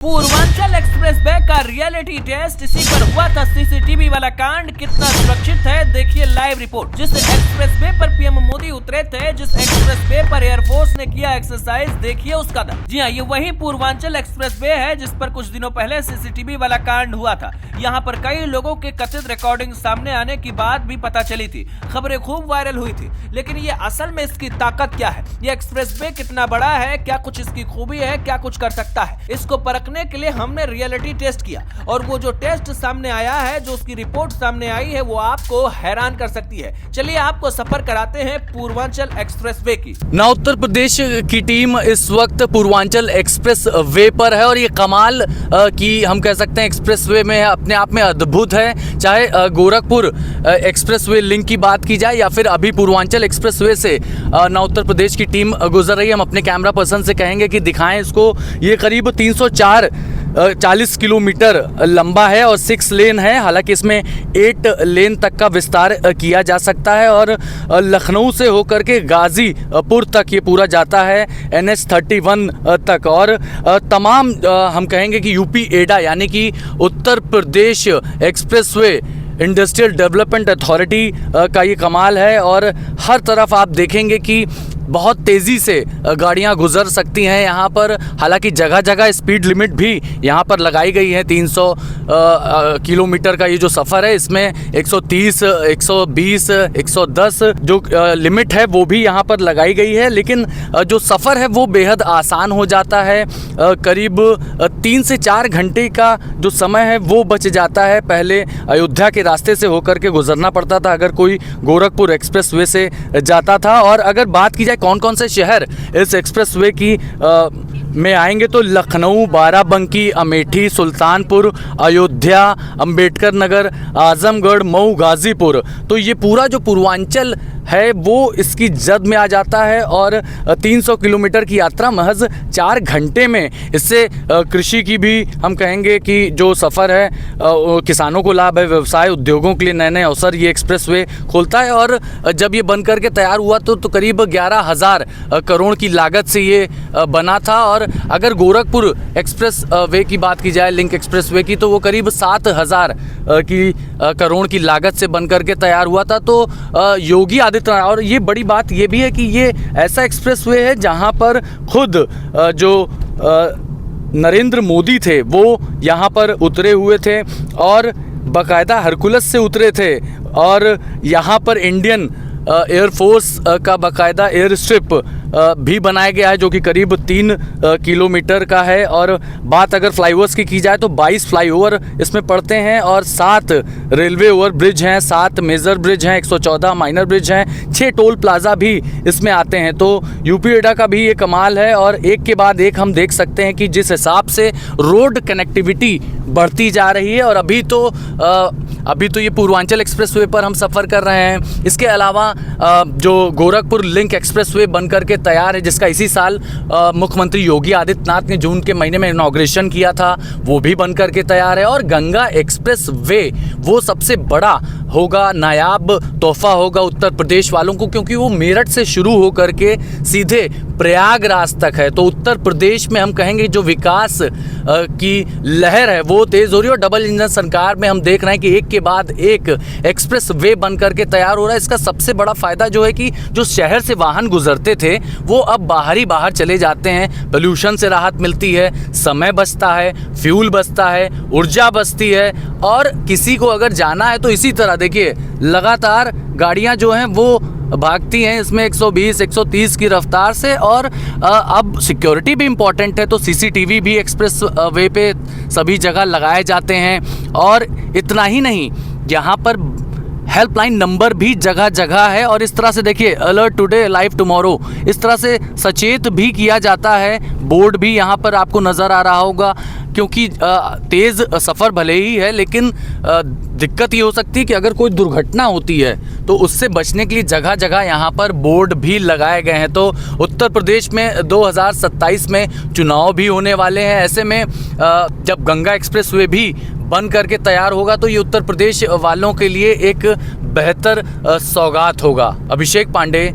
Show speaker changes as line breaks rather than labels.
Purvanchal express way का reality test इसी पर हुआ था। सीसीटीवी वाला कांड कितना सुरक्षित है देखिए लाइव रिपोर्ट। जिस एक्सप्रेस वे पर पीएम मोदी उतरे थे, जिस एक्सप्रेस वे पर एयरफोर्स ने किया एक्सरसाइज, देखिए उसका दम। जी हाँ, ये वही पूर्वांचल एक्सप्रेस वे है जिस पर कुछ दिनों पहले सीसीटीवी वाला कांड हुआ था। यहाँ पर कई लोगों के कथित रिकॉर्डिंग सामने आने की बात भी पता चली थी, खबरें खूब वायरल हुई थी। लेकिन ये असल में इसकी ताकत क्या है, ये एक्सप्रेस वे कितना बड़ा है, क्या कुछ इसकी खूबी है, क्या कुछ कर सकता है, इसको परखने के लिए हमने रियलिटी टेस्ट किया। और वो जो टेस्ट सामने आया है, जो उसकी रिपोर्ट सामने आई है, वो आपको हैरान कर सकती है। चलिए आपको सफर कराते हैं पूर्वांचल एक्सप्रेस वे की।
ना उत्तर प्रदेश की टीम इस वक्त पूर्वांचल एक्सप्रेस वे पर है और ये कमाल की हम कह सकते हैं एक्सप्रेस वे में अपने आप में अद्भुत है। चाहे गोरखपुर एक्सप्रेस वे लिंक की बात की जाए या फिर अभी पूर्वांचल एक्सप्रेस वे से ना उत्तर प्रदेश की टीम गुजर रही है। हम अपने कैमरा पर्सन से कहेंगे कि दिखाएं इसको। ये करीब 340 किलोमीटर लंबा है और 6 लेन है। हालांकि इसमें 8 लेन तक का विस्तार किया जा सकता है और लखनऊ से होकर के गाजीपुर तक ये पूरा जाता है, NH 31 तक। और तमाम हम कहेंगे कि यूपी एडा यानी कि Uttar Pradesh expressway industrial development authority का ये कमाल है। और हर तरफ आप देखेंगे कि बहुत तेज़ी से गाड़ियां गुजर सकती हैं यहाँ पर। हालांकि जगह जगह स्पीड लिमिट भी यहाँ पर लगाई गई है। 300 किलोमीटर का ये जो सफ़र है, इसमें 130, 120, 110 जो लिमिट है वो भी यहाँ पर लगाई गई है। लेकिन जो सफ़र है वो बेहद आसान हो जाता है। करीब 3 से 4 घंटे का जो समय है वो बच जाता है। पहले अयोध्या के रास्ते से होकर के गुजरना पड़ता था अगर कोई गोरखपुर एक्सप्रेस वे से जाता था। और अगर बात की जाए कौन कौन से शहर इस एक्सप्रेस वे की में आएंगे, तो लखनऊ, बाराबंकी, अमेठी, सुल्तानपुर, अयोध्या, अंबेडकर नगर, आजमगढ़, मऊ, गाजीपुर। तो ये पूरा जो पूर्वांचल है वो इसकी जद में आ जाता है। और 300 किलोमीटर की यात्रा महज 4 घंटे में। इससे कृषि की भी हम कहेंगे कि जो सफ़र है किसानों को लाभ है, व्यवसाय उद्योगों के लिए नए नए अवसर ये एक्सप्रेसवे खोलता है। और जब ये बन करके तैयार हुआ तो करीब 11,000 करोड़ की लागत से ये बना था। और अगर गोरखपुर एक्सप्रेस वे की बात की जाए, लिंक एक्सप्रेस वे की, तो वो करीब 7,000 करोड़ की लागत से बन करके तैयार हुआ था। तो योगी आदित्यनाथ, और ये बड़ी बात ये भी है कि ये ऐसा एक्सप्रेस वे है जहाँ पर खुद जो नरेंद्र मोदी थे वो यहाँ पर उतरे हुए थे और बाकायदा हरकुलस से उतरे थे। और यहाँ पर इंडियन एयरफोर्स का बाकायदा एयर स्ट्रिप भी बनाया गया है जो कि करीब 3 किलोमीटर का है। और बात अगर फ्लाईओवर्स की जाए तो 22 फ्लाईओवर इसमें पड़ते हैं और 7 रेलवे ओवर ब्रिज हैं, 7 मेजर ब्रिज हैं, 114 माइनर ब्रिज हैं, 6 टोल प्लाजा भी इसमें आते हैं। तो यूपी एडा का भी ये कमाल है। और एक के बाद एक हम देख सकते हैं कि जिस हिसाब से रोड कनेक्टिविटी बढ़ती जा रही है। और अभी तो ये पूर्वांचल एक्सप्रेसवे पर हम सफ़र कर रहे हैं। इसके अलावा जो गोरखपुर लिंक एक्सप्रेसवे बन करके तैयार है, जिसका इसी साल मुख्यमंत्री योगी आदित्यनाथ ने जून के महीने में इनॉग्रेशन किया था, वो भी बन करके तैयार है। और गंगा एक्सप्रेस वे वो सबसे बड़ा होगा, नायाब तोहफा होगा उत्तर प्रदेश वालों को, क्योंकि वो मेरठ से शुरू हो करके सीधे प्रयागराज तक है। तो उत्तर प्रदेश में हम कहेंगे जो विकास की लहर है वो तेज़ हो रही है। और डबल इंजन सरकार में हम देख रहे हैं कि एक के बाद एक एक्सप्रेस वे बन करके तैयार हो रहा है। इसका सबसे बड़ा फ़ायदा जो है कि जो शहर से वाहन गुजरते थे वो अब बाहर चले जाते हैं। पोल्यूशन से राहत मिलती है, समय बचता है, फ्यूल बचता है, ऊर्जा बचती है। और किसी को अगर जाना है तो इसी तरह देखिए लगातार गाड़ियां जो हैं वो भागती हैं इसमें 120, 130 की रफ्तार से। और अब सिक्योरिटी भी इम्पॉर्टेंट है तो सीसीटीवी भी एक्सप्रेस वे पे सभी जगह लगाए जाते हैं। और इतना ही नहीं, यहाँ पर हेल्पलाइन नंबर भी जगह जगह है। और इस तरह से देखिए अलर्ट टुडे लाइव टुमारो, इस तरह से सचेत भी किया जाता है। बोर्ड भी यहाँ पर आपको नज़र आ रहा होगा, क्योंकि तेज़ सफ़र भले ही है लेकिन दिक्कत ये हो सकती है कि अगर कोई दुर्घटना होती है तो उससे बचने के लिए जगह जगह यहाँ पर बोर्ड भी लगाए गए हैं। तो उत्तर प्रदेश में 2027 में चुनाव भी होने वाले हैं। ऐसे में जब गंगा एक्सप्रेस वे भी बन करके तैयार होगा तो ये उत्तर प्रदेश वालों के लिए एक बेहतर सौगात होगा। अभिषेक पांडे,